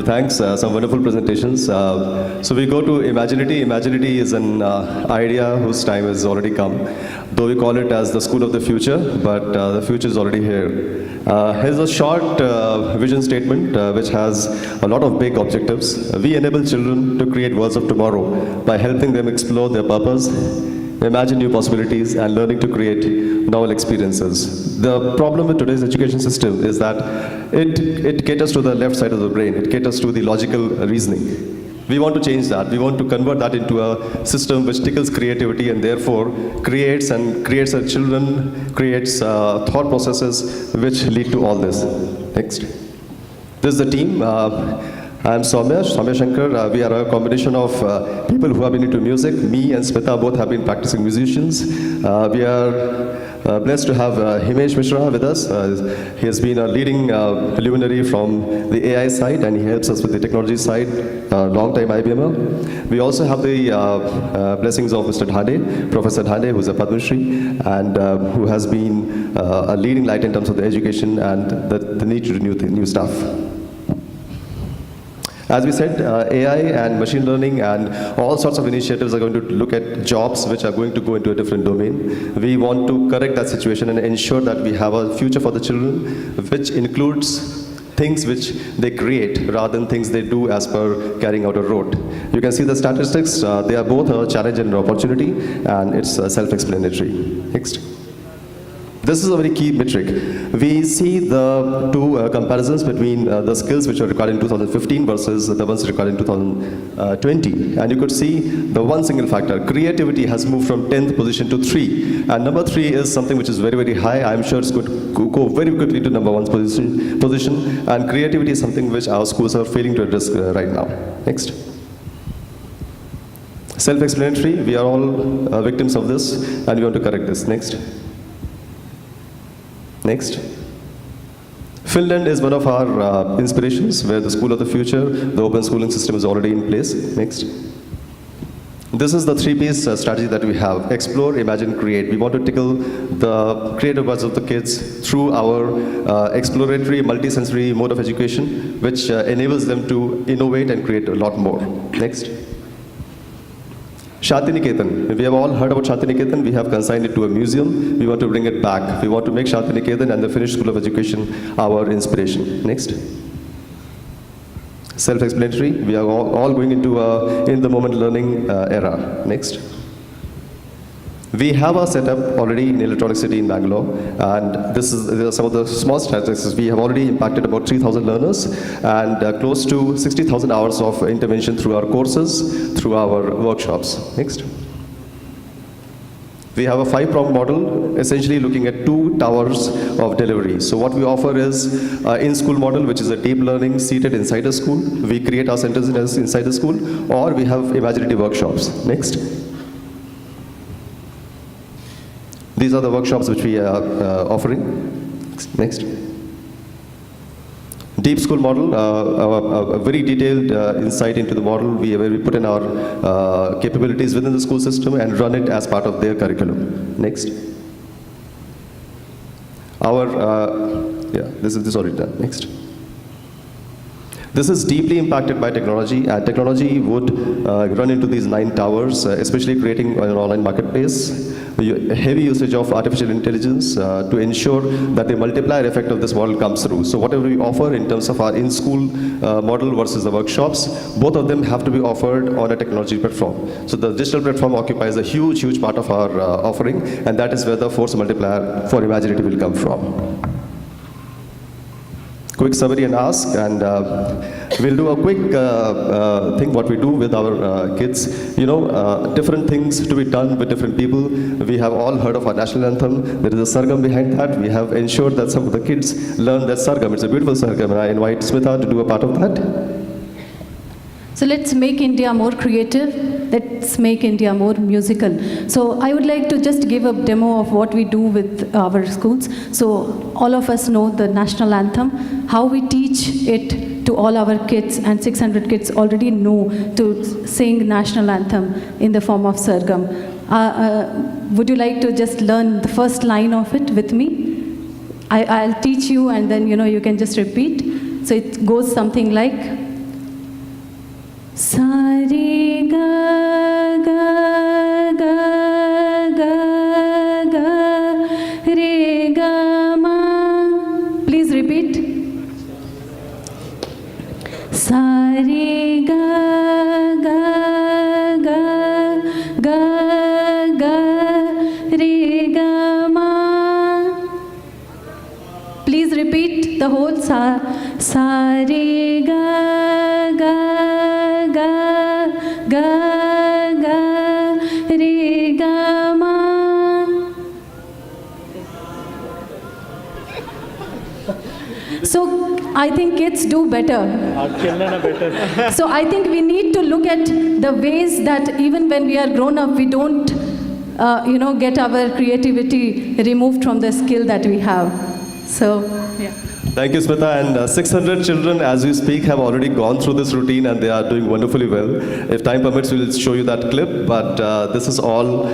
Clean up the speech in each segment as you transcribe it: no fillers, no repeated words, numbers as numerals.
Thanks. Some wonderful presentations. So we go to Imaginiti. Imaginiti is an idea whose time has already come. Though we call it as the school of the future, but the future is already here. Here's a short vision statement which has a lot of big objectives. We enable children to create worlds of tomorrow by helping them explore their purpose, imagine new possibilities, and learning to create novel experiences. The problem with today's education system is that it caters to the left side of the brain. It caters to the logical reasoning. We want to change that. We want to convert that into a system which tickles creativity and therefore creates our children, creates thought processes which lead to all this. Next. This is the team. I'm Soumya Shankar. We are a combination of people who have been into music. Me and Smita both have been practicing musicians. We are blessed to have Himesh Mishra with us. He has been a leading luminary from the AI side, and he helps us with the technology side, long-time IBMer. We also have the blessings of Mr. Dhane, Professor Dhane, who is a Padma Shri, and who has been a leading light in terms of the education and the need to do new stuff. As we said, AI and machine learning and all sorts of initiatives are going to look at jobs which are going to go into a different domain. We want to correct that situation and ensure that we have a future for the children, which includes things which they create rather than things they do as per carrying out a rote. You can see the statistics. They are both a challenge and an opportunity, and it's self-explanatory. Next. This is a very key metric. We see the two comparisons between the skills which were required in 2015 versus the ones required in 2020. And you could see the one single factor. Creativity has moved from 10th position to 3. And number 3 is something which is very, very high. I'm sure it's going to go very quickly to number 1's position. And creativity is something which our schools are failing to address right now. Next. Self-explanatory. We are all victims of this, and we want to correct this. Next. Next. Finland is one of our inspirations, where the school of the future, the open schooling system is already in place. Next. This is the 3-piece strategy that we have. Explore, imagine, create. We want to tickle the creative buds of the kids through our exploratory, multisensory mode of education, which enables them to innovate and create a lot more. Next. Shantiniketan. We have all heard about Shantiniketan. We have consigned it to a museum. We want to bring it back. We want to make Shantiniketan and the Finnish School of Education our inspiration. Next. Self-explanatory. We are all going into a in-the-moment learning era. Next. We have our setup already in Electronic City in Bangalore, and these are some of the small statistics. We have already impacted about 3,000 learners and close to 60,000 hours of intervention through our courses, through our workshops. Next. We have a 5-pronged model, essentially looking at 2 towers of delivery. So what we offer is in-school model, which is a deep learning seated inside a school. We create our centers inside the school, or we have Imaginiti workshops. Next. These are the workshops which we are offering. Next. Deep school model, a very detailed insight into the model where we put in our capabilities within the school system and run it as part of their curriculum. Next. This is already done. Next. This is deeply impacted by technology, and technology would run into these 9 towers, especially creating an online marketplace, heavy usage of artificial intelligence to ensure that the multiplier effect of this model comes through. So whatever we offer in terms of our in-school model versus the workshops, both of them have to be offered on a technology platform. So the digital platform occupies a huge, huge part of our offering, and that is where the force multiplier for Imaginiti will come from. Quick summary and ask, and we'll do a quick thing what we do with our kids. You know, different things to be done with different people. We have all heard of our national anthem. There is a sargam behind that. We have ensured that some of the kids learn that sargam. It's a beautiful sargam, and I invite Smita to do a part of that. So let's make India more creative. Let's make India more musical. So I would like to just give a demo of what we do with our schools. So all of us know the national anthem, how we teach it to all our kids, and 600 kids already know to sing national anthem in the form of sargam. Would you like to just learn the first line of it with me? I'll teach you, and then you can just repeat. So it goes something like, Sari ga ga ga ga ga re ga ma. Please repeat. Sari ga ga ga ga ga re ga ma. Please repeat the whole sa re ga ga ga ga ga re ga ma. So I think kids do better. Our children are better. So I think we need to look at the ways that even when we are grown up, we don't, get our creativity removed from the skill that we have. So, yeah. Thank you, Smita. And 600 children, as we speak, have already gone through this routine and they are doing wonderfully well. If time permits, we'll show you that clip. But this is all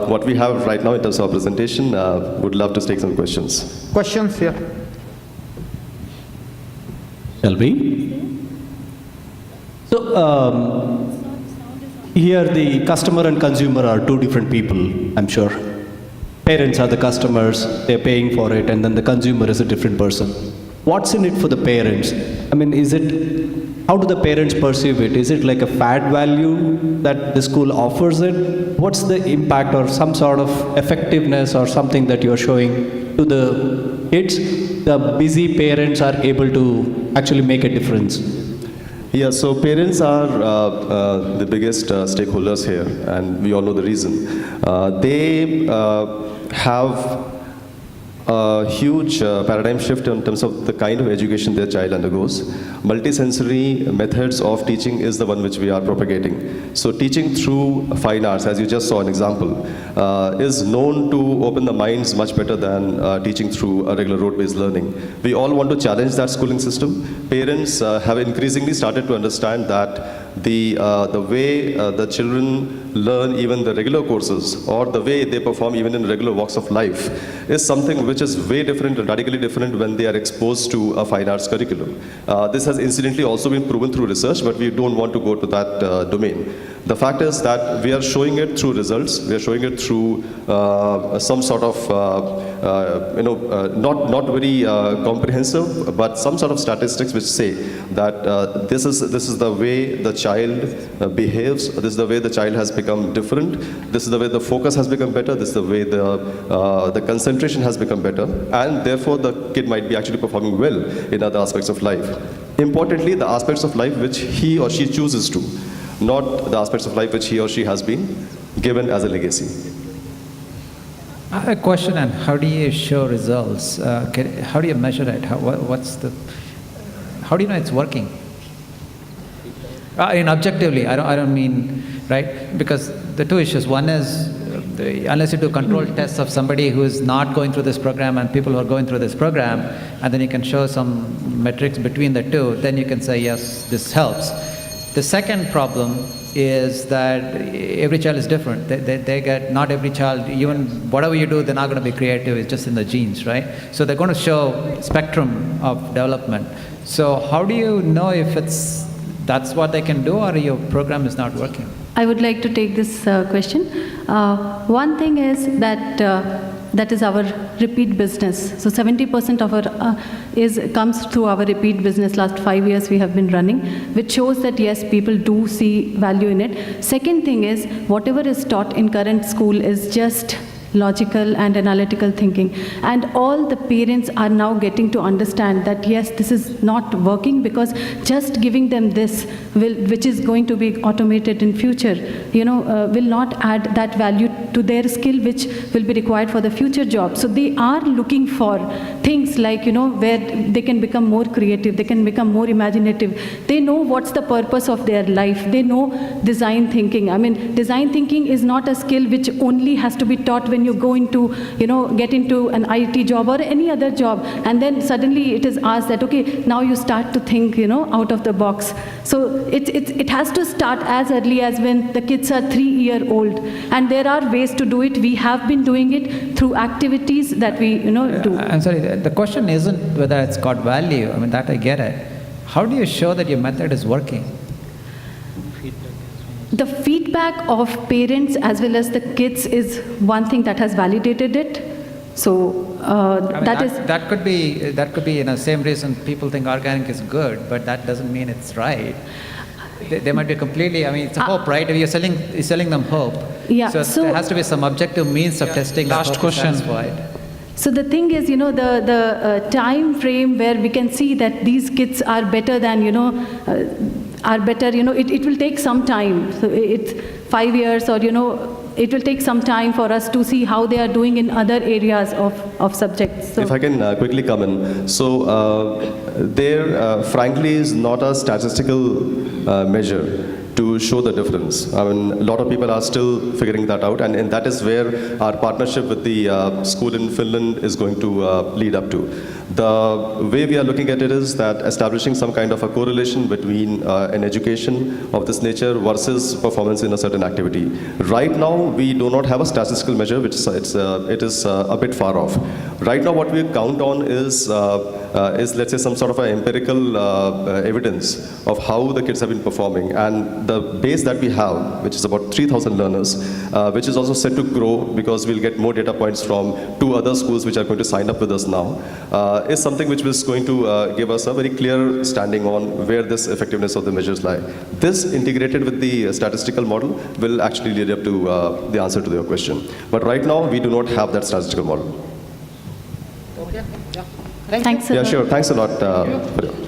what we have right now in terms of our presentation. Would love to take some questions. Questions here? Shall we? So, here the customer and consumer are two different people, I'm sure. Parents are the customers, they're paying for it, and then the consumer is a different person. What's in it for the parents? I mean, how do the parents perceive it? Is it like a fad value that the school offers it? What's the impact or some sort of effectiveness or something that you're showing to the kids? The busy parents are able to actually make a difference. Yeah, so parents are the biggest stakeholders here, and we all know the reason. They have a huge paradigm shift in terms of the kind of education their child undergoes. Multisensory methods of teaching is the one which we are propagating. So teaching through fine arts, as you just saw an example, is known to open the minds much better than teaching through a regular rote-based learning. We all want to challenge that schooling system. Parents have increasingly started to understand that the way the children learn even the regular courses or the way they perform even in regular walks of life is something which is way different, radically different when they are exposed to a fine arts curriculum. This has incidentally also been proven through research, but we don't want to go to that domain. The fact is that we are showing it through results. We are showing it through some sort of, not very comprehensive, but some sort of statistics which say that this is the way the child behaves. This is the way the child has become different. This is the way the focus has become better. This is the way the concentration has become better, and therefore the kid might be actually performing well in other aspects of life. Importantly, the aspects of life which he or she chooses to, not the aspects of life which he or she has been given as a legacy. I have a question on how do you show results? How do you measure it? How do you know it's working? Objectively, I don't mean, right? Because the two issues. One is, unless you do controlled tests of somebody who is not going through this program and people who are going through this program, and then you can show some metrics between the two, then you can say, yes, this helps. The second problem is that every child is different. They get, not every child, even whatever you do, they're not going to be creative, it's just in the genes, right? So they're going to show spectrum of development. So how do you know if that's what they can do, or your program is not working? I would like to take this question. One thing is that is our repeat business. So 70% of our comes through our repeat business. Last 5 years we have been running, which shows that yes, people do see value in it. Second thing is, whatever is taught in current school is just logical and analytical thinking, and all the parents are now getting to understand that yes, this is not working, because just giving them this which is going to be automated in future, will not add that value to their skill which will be required for the future job. So they are looking for things like, where they can become more creative, they can become more imaginative. They know what's the purpose of their life. They know design thinking. I mean, design thinking is not a skill which only has to be taught when you go into, get into an IT job or any other job, and then suddenly it is asked that, okay, now you start to think, out of the box. So it has to start as early as when the kids are 3-year-old, and there are ways to do it. We have been doing it through activities that we, do. I'm sorry, the question isn't whether it's got value. I mean, that I get it. How do you show that your method is working? the feedback of parents as well as the kids is one thing that has validated it. So I mean, that is that could be you know same reason people think organic is good, but that doesn't mean it's right. They might be completely. I mean, it's a hope, right? You're selling them hope. Yeah, So, so- there has to be some objective means of testing. that Last hope is question. satisfied. So the thing is, you know, the time frame where we can see that these kids are better than, you know, it will take some time. So it's 5 years or, you know, it will take some time for us to see how they are doing in other areas of subjects. So If I can quickly come in. So there, frankly, is not a statistical measure to show the difference. I mean, a lot of people are still figuring that out, and that is where our partnership with the school in Finland is going to lead up to. The way we are looking at it is that establishing some kind of a correlation between an education of this nature versus performance in a certain activity. Right now, we do not have a statistical measure, which it is a bit far off. Right now, what we count on is let's say some sort of an empirical evidence of how the kids have been performing, and the base that we have, which is about 3,000 learners, which is also set to grow because we'll get more data points from 2 other schools which are going to sign up with us now, is something which is going to give us a very clear standing on where this effectiveness of the measures lie. This integrated with the statistical model will actually lead up to the answer to your question. But right now, we do not have that statistical model. thanks a Yeah, lot. sure. Thanks a lot.